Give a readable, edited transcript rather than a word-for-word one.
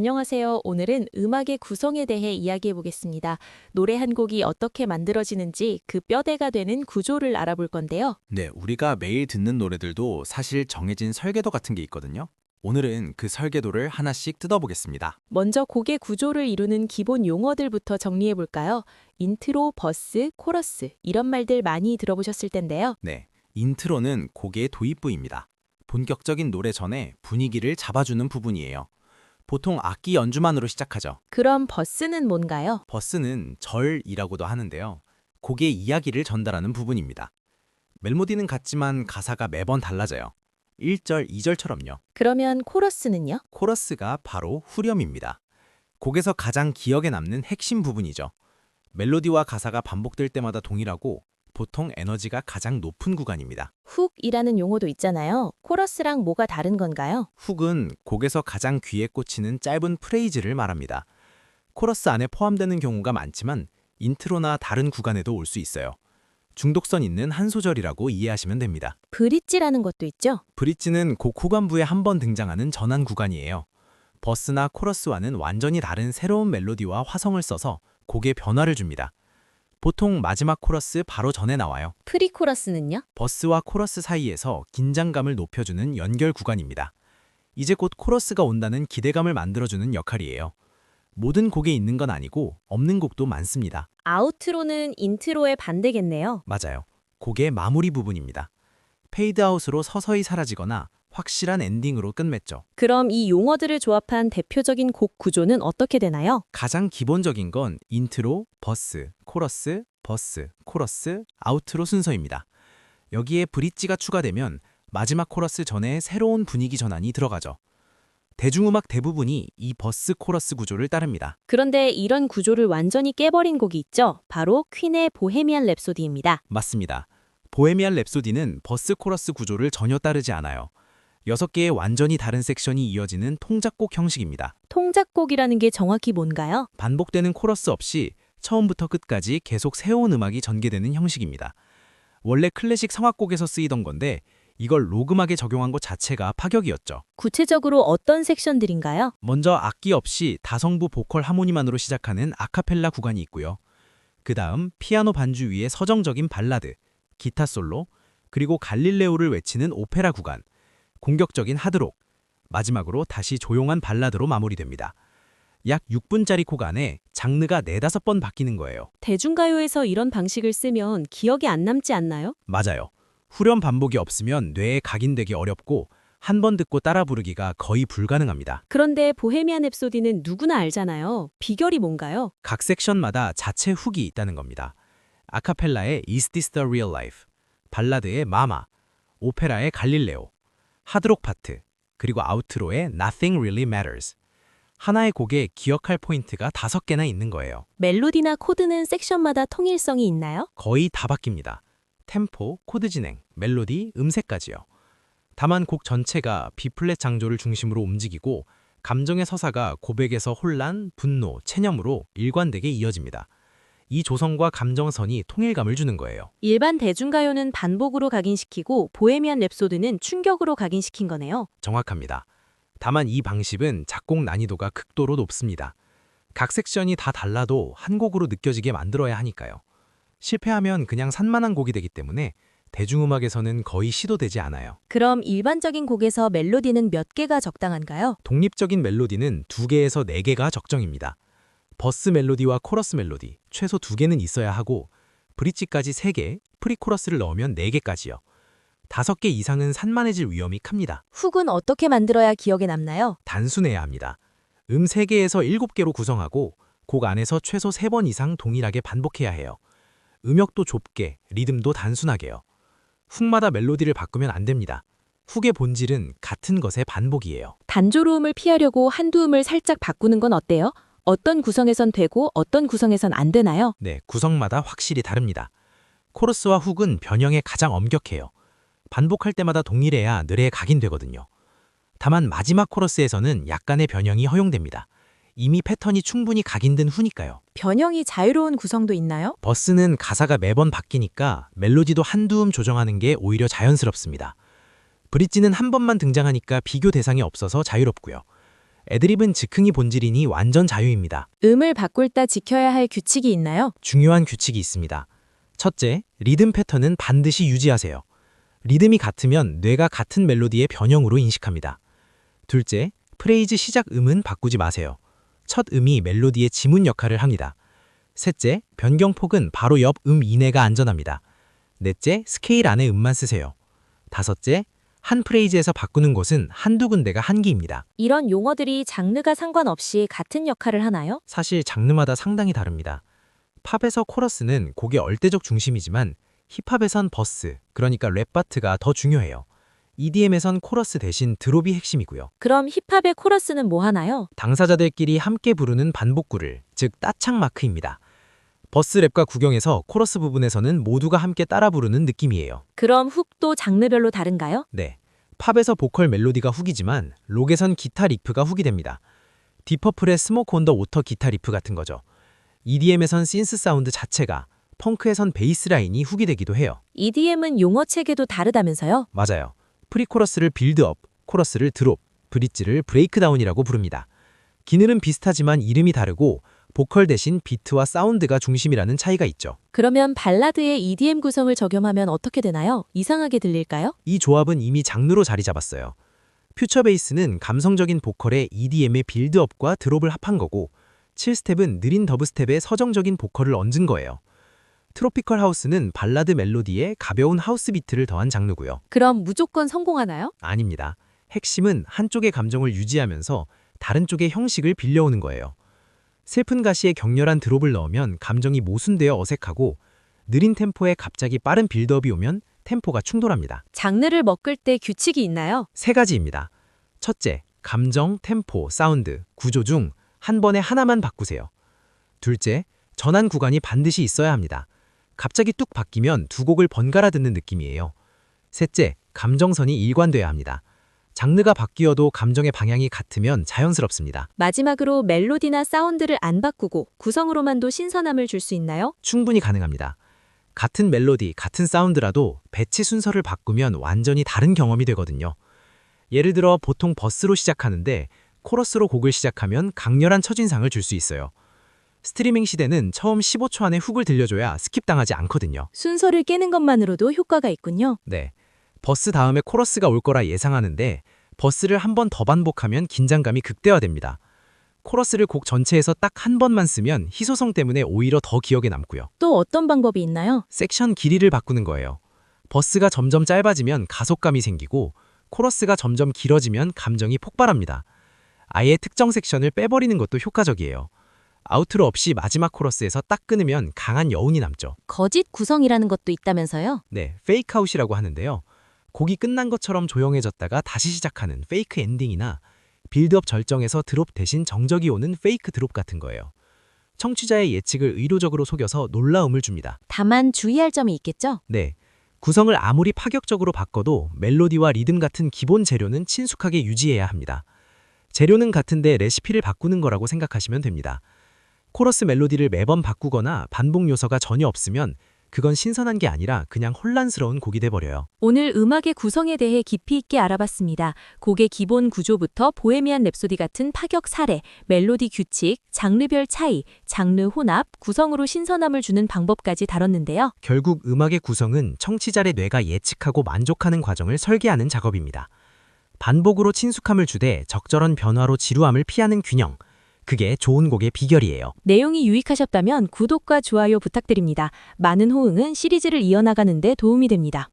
안녕하세요. 오늘은 음악의 구성에 대해 이야기해 보겠습니다. 노래 한 곡이 어떻게 만들어지는지 그 뼈대가 되는 구조를 알아볼 건데요. 네, 우리가 매일 듣는 노래들도 사실 정해진 설계도 같은 게 있거든요. 오늘은 그 설계도를 하나씩 뜯어보겠습니다. 먼저 곡의 구조를 이루는 기본 용어들부터 정리해 볼까요? 인트로, 버스, 코러스 이런 말들 많이 들어보셨을 텐데요. 네, 인트로는 곡의 도입부입니다. 본격적인 노래 전에 분위기를 잡아주는 부분이에요. 보통 악기 연주만으로 시작하죠. 그럼 버스는 뭔가요? 버스는 절이라고도 하는데요. 곡의 이야기를 전달하는 부분입니다. 멜로디는 같지만 가사가 매번 달라져요. 1절, 2절처럼요. 그러면 코러스는요? 코러스가 바로 후렴입니다. 곡에서 가장 기억에 남는 핵심 부분이죠. 멜로디와 가사가 반복될 때마다 동일하고 보통 에너지가 가장 높은 구간입니다. 훅이라는 용어도 있잖아요. 코러스랑 뭐가 다른 건가요? 훅은 곡에서 가장 귀에 꽂히는 짧은 프레이즈를 말합니다. 코러스 안에 포함되는 경우가 많지만 인트로나 다른 구간에도 올 수 있어요. 중독성 있는 한 소절이라고 이해하시면 됩니다. 브릿지라는 것도 있죠? 브릿지는 곡 후반부에 한 번 등장하는 전환 구간이에요. 버스나 코러스와는 완전히 다른 새로운 멜로디와 화성을 써서 곡에 변화를 줍니다. 보통 마지막 코러스 바로 전에 나와요. 프리코러스는요? 버스와 코러스 사이에서 긴장감을 높여주는 연결 구간입니다. 이제 곧 코러스가 온다는 기대감을 만들어주는 역할이에요. 모든 곡에 있는 건 아니고 없는 곡도 많습니다. 아우트로는 인트로의 반대겠네요. 맞아요. 곡의 마무리 부분입니다. 페이드아웃으로 서서히 사라지거나 확실한 엔딩으로 끝맺죠. 그럼 이 용어들을 조합한 대표적인 곡 구조는 어떻게 되나요? 가장 기본적인 건 인트로, 버스, 코러스, 아우트로 순서입니다. 여기에 브릿지가 추가되면 마지막 코러스 전에 새로운 분위기 전환이 들어가죠. 대중음악 대부분이 이 버스 코러스 구조를 따릅니다. 그런데 이런 구조를 완전히 깨버린 곡이 있죠. 바로 퀸의 보헤미안 랩소디입니다. 맞습니다. 보헤미안 랩소디는 버스 코러스 구조를 전혀 따르지 않아요. 6개의 완전히 다른 섹션이 이어지는 통작곡 형식입니다. 통작곡이라는 게 정확히 뭔가요? 반복되는 코러스 없이 처음부터 끝까지 계속 새로운 음악이 전개되는 형식입니다. 원래 클래식 성악곡에서 쓰이던 건데 이걸 록음악에 적용한 것 자체가 파격이었죠. 구체적으로 어떤 섹션들인가요? 먼저 악기 없이 다성부 보컬 하모니만으로 시작하는 아카펠라 구간이 있고요. 그 다음 피아노 반주 위에 서정적인 발라드, 기타 솔로, 그리고 갈릴레오를 외치는 오페라 구간, 공격적인 하드록, 마지막으로 다시 조용한 발라드로 마무리됩니다. 약 6분짜리 곡 안에 장르가 4-5번 바뀌는 거예요. 대중가요에서 이런 방식을 쓰면 기억에 안 남지 않나요? 맞아요. 후렴 반복이 없으면 뇌에 각인되기 어렵고 한 번 듣고 따라 부르기가 거의 불가능합니다. 그런데 보헤미안 랩소디는 누구나 알잖아요. 비결이 뭔가요? 각 섹션마다 자체 훅이 있다는 겁니다. 아카펠라의 Is This the Real Life, 발라드의 마마, 오페라의 갈릴레오, 하드록 파트, 그리고 아우트로의 Nothing Really Matters. 하나의 곡에 기억할 포인트가 5개나 있는 거예요. 멜로디나 코드는 섹션마다 통일성이 있나요? 거의 다 바뀝니다. 템포, 코드 진행, 멜로디, 음색까지요. 다만 곡 전체가 B플랫 장조를 중심으로 움직이고 감정의 서사가 고백에서 혼란, 분노, 체념으로 일관되게 이어집니다. 이 조성과 감정선이 통일감을 주는 거예요. 일반 대중가요는 반복으로 각인시키고 보헤미안 랩소디는 충격으로 각인시킨 거네요. 정확합니다. 다만 이 방식은 작곡 난이도가 극도로 높습니다. 각 섹션이 다 달라도 한 곡으로 느껴지게 만들어야 하니까요. 실패하면 그냥 산만한 곡이 되기 때문에 대중음악에서는 거의 시도되지 않아요. 그럼 일반적인 곡에서 멜로디는 몇 개가 적당한가요? 독립적인 멜로디는 2개에서 4개가 적정입니다. 버스 멜로디와 코러스 멜로디 최소 2개는 있어야 하고 브릿지까지 3개, 프리코러스를 넣으면 4개까지요. 5개 이상은 산만해질 위험이 큽니다. 훅은 어떻게 만들어야 기억에 남나요? 단순해야 합니다. 3개에서 7개로 구성하고 곡 안에서 최소 3번 이상 동일하게 반복해야 해요. 음역도 좁게, 리듬도 단순하게요. 훅마다 멜로디를 바꾸면 안 됩니다. 훅의 본질은 같은 것의 반복이에요. 단조로움을 피하려고 한두 음을 살짝 바꾸는 건 어때요? 어떤 구성에선 되고 어떤 구성에선 안 되나요? 네, 구성마다 확실히 다릅니다. 코러스와 훅은 변형에 가장 엄격해요. 반복할 때마다 동일해야 늘에 각인되거든요. 다만 마지막 코러스에서는 약간의 변형이 허용됩니다. 이미 패턴이 충분히 각인된 후니까요. 변형이 자유로운 구성도 있나요? 버스는 가사가 매번 바뀌니까 멜로디도 한두 음 조정하는 게 오히려 자연스럽습니다. 브릿지는 한 번만 등장하니까 비교 대상이 없어서 자유롭고요. 애드립은 즉흥이 본질이니 완전 자유입니다. 음을 바꿀 때 지켜야 할 규칙이 있나요? 중요한 규칙이 있습니다. 첫째, 리듬 패턴은 반드시 유지하세요. 리듬이 같으면 뇌가 같은 멜로디의 변형으로 인식합니다. 둘째, 프레이즈 시작 음은 바꾸지 마세요. 첫 음이 멜로디의 지문 역할을 합니다. 셋째, 변경폭은 바로 옆 음 이내가 안전합니다. 넷째, 스케일 안에 음만 쓰세요. 다섯째, 한 프레이즈에서 바꾸는 곳은 한두 군데가 한계입니다. 이런 용어들이 장르가 상관없이 같은 역할을 하나요? 사실 장르마다 상당히 다릅니다. 팝에서 코러스는 곡의 얼대적 중심이지만 힙합에선 버스, 그러니까 랩 파트가 더 중요해요. EDM에선 코러스 대신 드롭이 핵심이고요. 그럼 힙합의 코러스는 뭐 하나요? 당사자들끼리 함께 부르는 반복구를, 즉 따창 마크입니다. 버스 랩과 구경에서 코러스 부분에서는 모두가 함께 따라 부르는 느낌이에요. 그럼 훅도 장르별로 다른가요? 네, 팝에서 보컬 멜로디가 훅이지만 록에선 기타 리프가 훅이 됩니다. 디퍼플의 스모크 온 더 워터 기타 리프 같은 거죠. EDM에선 신스 사운드 자체가, 펑크에선 베이스 라인이 훅이 되기도 해요. EDM은 용어 체계도 다르다면서요? 맞아요. 프리코러스를 빌드업, 코러스를 드롭, 브릿지를 브레이크다운이라고 부릅니다. 기능은 비슷하지만 이름이 다르고 보컬 대신 비트와 사운드가 중심이라는 차이가 있죠. 그러면 발라드에 EDM 구성을 적용하면 어떻게 되나요? 이상하게 들릴까요? 이 조합은 이미 장르로 자리 잡았어요. 퓨처 베이스는 감성적인 보컬에 EDM의 빌드업과 드롭을 합한 거고, 7스텝은 느린 더브스텝에 서정적인 보컬을 얹은 거예요. 트로피컬 하우스는 발라드 멜로디에 가벼운 하우스 비트를 더한 장르고요. 그럼 무조건 성공하나요? 아닙니다. 핵심은 한쪽의 감정을 유지하면서 다른 쪽의 형식을 빌려오는 거예요. 슬픈 가시에 격렬한 드롭을 넣으면 감정이 모순되어 어색하고, 느린 템포에 갑자기 빠른 빌드업이 오면 템포가 충돌합니다. 장르를 먹을 때 규칙이 있나요? 세 가지입니다. 첫째, 감정, 템포, 사운드, 구조 중 한 번에 하나만 바꾸세요. 둘째, 전환 구간이 반드시 있어야 합니다. 갑자기 뚝 바뀌면 두 곡을 번갈아 듣는 느낌이에요. 셋째, 감정선이 일관돼야 합니다. 장르가 바뀌어도 감정의 방향이 같으면 자연스럽습니다. 마지막으로 멜로디나 사운드를 안 바꾸고 구성으로만도 신선함을 줄 수 있나요? 충분히 가능합니다. 같은 멜로디, 같은 사운드라도 배치 순서를 바꾸면 완전히 다른 경험이 되거든요. 예를 들어 보통 버스로 시작하는데 코러스로 곡을 시작하면 강렬한 첫인상을 줄 수 있어요. 스트리밍 시대는 처음 15초 안에 훅을 들려줘야 스킵당하지 않거든요. 순서를 깨는 것만으로도 효과가 있군요. 네, 버스 다음에 코러스가 올 거라 예상하는데 버스를 한 번 더 반복하면 긴장감이 극대화됩니다. 코러스를 곡 전체에서 딱 한 번만 쓰면 희소성 때문에 오히려 더 기억에 남고요. 또 어떤 방법이 있나요? 섹션 길이를 바꾸는 거예요. 버스가 점점 짧아지면 가속감이 생기고 코러스가 점점 길어지면 감정이 폭발합니다. 아예 특정 섹션을 빼버리는 것도 효과적이에요. 아우트로 없이 마지막 코러스에서 딱 끊으면 강한 여운이 남죠. 거짓 구성이라는 것도 있다면서요? 네, 페이크아웃이라고 하는데요. 곡이 끝난 것처럼 조용해졌다가 다시 시작하는 페이크 엔딩이나 빌드업 절정에서 드롭 대신 정적이 오는 페이크 드롭 같은 거예요. 청취자의 예측을 의도적으로 속여서 놀라움을 줍니다. 다만 주의할 점이 있겠죠? 네, 구성을 아무리 파격적으로 바꿔도 멜로디와 리듬 같은 기본 재료는 친숙하게 유지해야 합니다. 재료는 같은데 레시피를 바꾸는 거라고 생각하시면 됩니다. 코러스 멜로디를 매번 바꾸거나 반복 요소가 전혀 없으면 그건 신선한 게 아니라 그냥 혼란스러운 곡이 돼버려요. 오늘 음악의 구성에 대해 깊이 있게 알아봤습니다. 곡의 기본 구조부터 보헤미안 랩소디 같은 파격 사례, 멜로디 규칙, 장르별 차이, 장르 혼합, 구성으로 신선함을 주는 방법까지 다뤘는데요. 결국 음악의 구성은 청취자의 뇌가 예측하고 만족하는 과정을 설계하는 작업입니다. 반복으로 친숙함을 주되 적절한 변화로 지루함을 피하는 균형. 그게 좋은 곡의 비결이에요. 내용이 유익하셨다면 구독과 좋아요 부탁드립니다. 많은 호응은 시리즈를 이어나가는 데 도움이 됩니다.